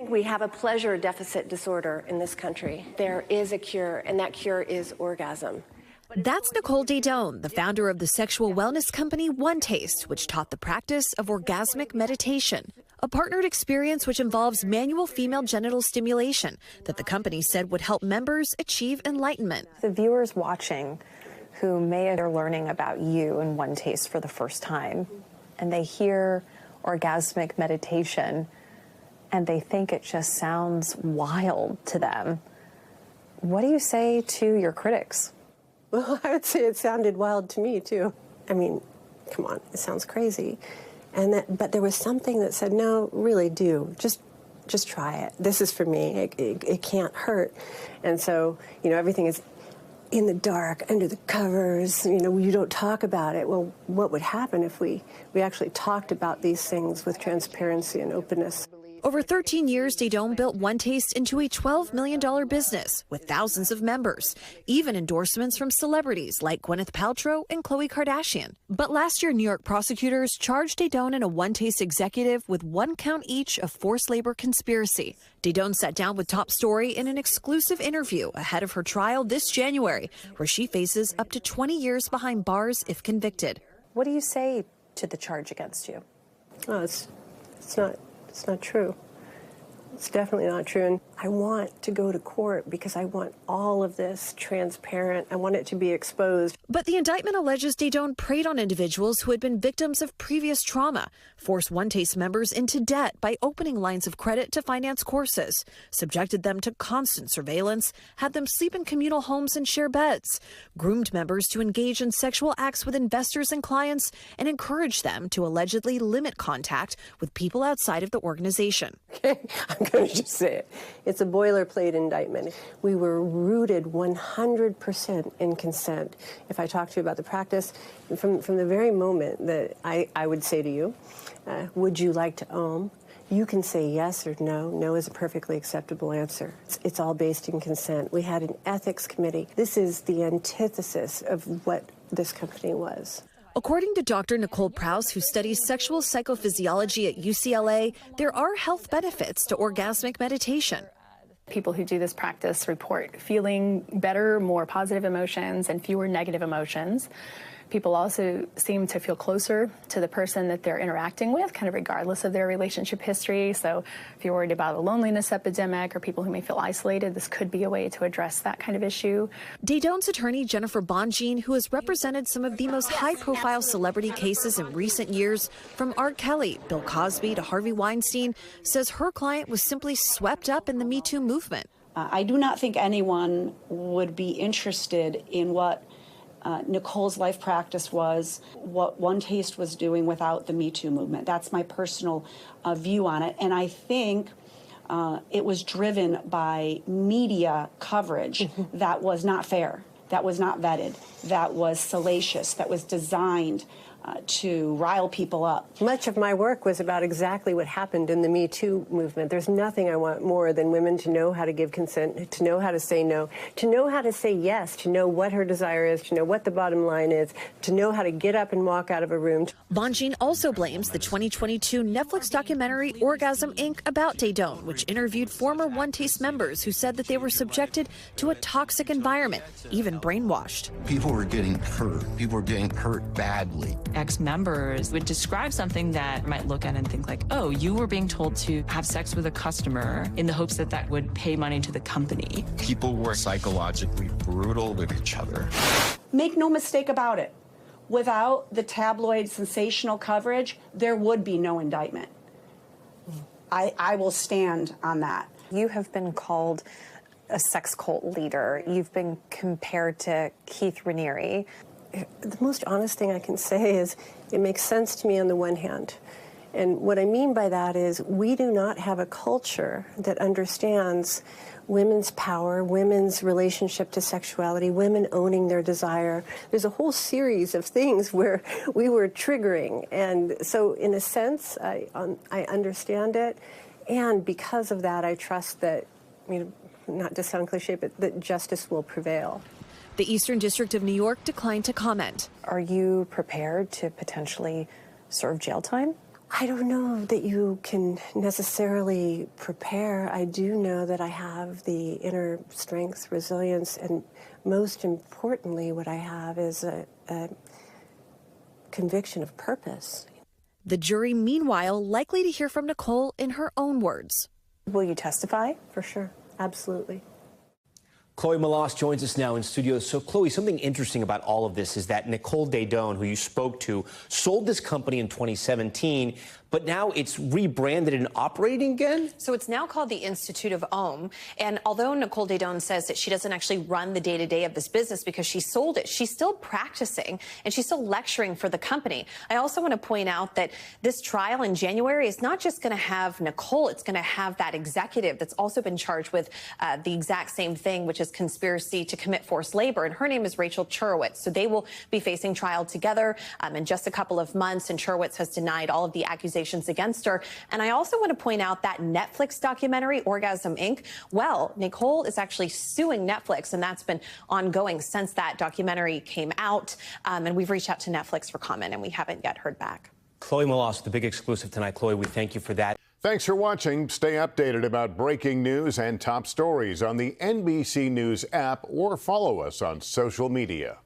We have a pleasure deficit disorder in this country. There is a cure, and that cure is orgasm. That's Nicole Daedone, the founder of the sexual wellness company OneTaste, which taught the practice of orgasmic meditation, a partnered experience which involves manual female genital stimulation that the company said would help members achieve enlightenment. The viewers watching who may are learning about you and OneTaste for the first time, and they hear orgasmic meditation, and they think it just sounds wild to them. What do you say to your critics? Well, I would say it sounded wild to me, too. I mean, come on, it sounds crazy. But there was something that said, no, really do. Just try it. This is for me. It can't hurt. And so, everything is in the dark, under the covers. You don't talk about it. Well, what would happen if we actually talked about these things with transparency and openness? Over 13 years, Daedone built OneTaste into a $12 million business with thousands of members, even endorsements from celebrities like Gwyneth Paltrow and Khloe Kardashian. But last year, New York prosecutors charged Daedone and a OneTaste executive with 1 count each of forced labor conspiracy. Daedone sat down with Top Story in an exclusive interview ahead of her trial this January, where she faces up to 20 years behind bars if convicted. What do you say to the charge against you? Oh, it's not true. It's definitely not true. And I want to go to court because I want all of this transparent. I want it to be exposed. But the indictment alleges Daedone preyed on individuals who had been victims of previous trauma, forced OneTaste members into debt by opening lines of credit to finance courses, subjected them to constant surveillance, had them sleep in communal homes and share beds, groomed members to engage in sexual acts with investors and clients, and encouraged them to allegedly limit contact with people outside of the organization. Okay, I'm going to just say it. It's a boilerplate indictment. We were rooted 100% in consent. If I talk to you about the practice, from the very moment that I would say to you, would you like to own? You can say yes or no. No is a perfectly acceptable answer. It's all based in consent. We had an ethics committee. This is the antithesis of what this company was. According to Dr. Nicole Prause, who studies sexual psychophysiology at UCLA, there are health benefits to orgasmic meditation. People who do this practice report feeling better, more positive emotions, and fewer negative emotions. People also seem to feel closer to the person that they're interacting with, kind of regardless of their relationship history. So if you're worried about a loneliness epidemic or people who may feel isolated, this could be a way to address that kind of issue. Daedone's attorney, Jennifer Bonjean, who has represented some of the most high-profile celebrity cases in recent years, from R. Kelly, Bill Cosby to Harvey Weinstein, says her client was simply swept up in the Me Too movement. I do not think anyone would be interested in what Nicole's life practice was, what OneTaste was doing without the Me Too movement. That's my personal view on it. And I think it was driven by media coverage that was not fair, that was not vetted, that was salacious, that was designed to rile people up. Much of my work was about exactly what happened in the Me Too movement. There's nothing I want more than women to know how to give consent, to know how to say no, to know how to say yes, to know what her desire is, to know what the bottom line is, to know how to get up and walk out of a room. Bonjean also blames the 2022 Netflix documentary Orgasm Inc. about Daedone, which interviewed former OneTaste members who said that they were subjected to a toxic environment, even brainwashed. People were getting hurt. People were getting hurt badly. Ex-members would describe something that might look at and think like, oh, you were being told to have sex with a customer in the hopes that that would pay money to the company. People were psychologically brutal with each other. Make no mistake about it. Without the tabloid sensational coverage, there would be no indictment. I will stand on that. You have been called a sex cult leader. You've been compared to Keith Raniere. The most honest thing I can say is it makes sense to me on the one hand. And what I mean by that is we do not have a culture that understands women's power, women's relationship to sexuality, women owning their desire. There's a whole series of things where we were triggering. And so in a sense, I understand it. And because of that, I trust that, not to sound cliche, but that justice will prevail. The Eastern District of New York declined to comment. Are you prepared to potentially serve jail time? I don't know that you can necessarily prepare. I do know that I have the inner strength, resilience, and most importantly, what I have is a conviction of purpose. The jury, meanwhile, likely to hear from Nicole in her own words. Will you testify? For sure. Absolutely. Chloe Melas joins us now in studio. So, Chloe, something interesting about all of this is that Nicole Daedone, who you spoke to, sold this company in 2017, but now it's rebranded and operating again? So it's now called the Institute of Om. And although Nicole Daedone says that she doesn't actually run the day-to-day of this business because she sold it, she's still practicing and she's still lecturing for the company. I also want to point out that this trial in January is not just going to have Nicole, it's going to have that executive that's also been charged with the exact same thing, which is conspiracy to commit forced labor. And her name is Rachel Churowitz. So they will be facing trial together in just a couple of months. And Churowitz has denied all of the accusations against her. And I also want to point out that Netflix documentary, Orgasm Inc. Well, Nicole is actually suing Netflix, and that's been ongoing since that documentary came out. And we've reached out to Netflix for comment, and we haven't yet heard back. Chloe Melas, the big exclusive tonight. Chloe, we thank you for that. Thanks for watching. Stay updated about breaking news and top stories on the NBC News app or follow us on social media.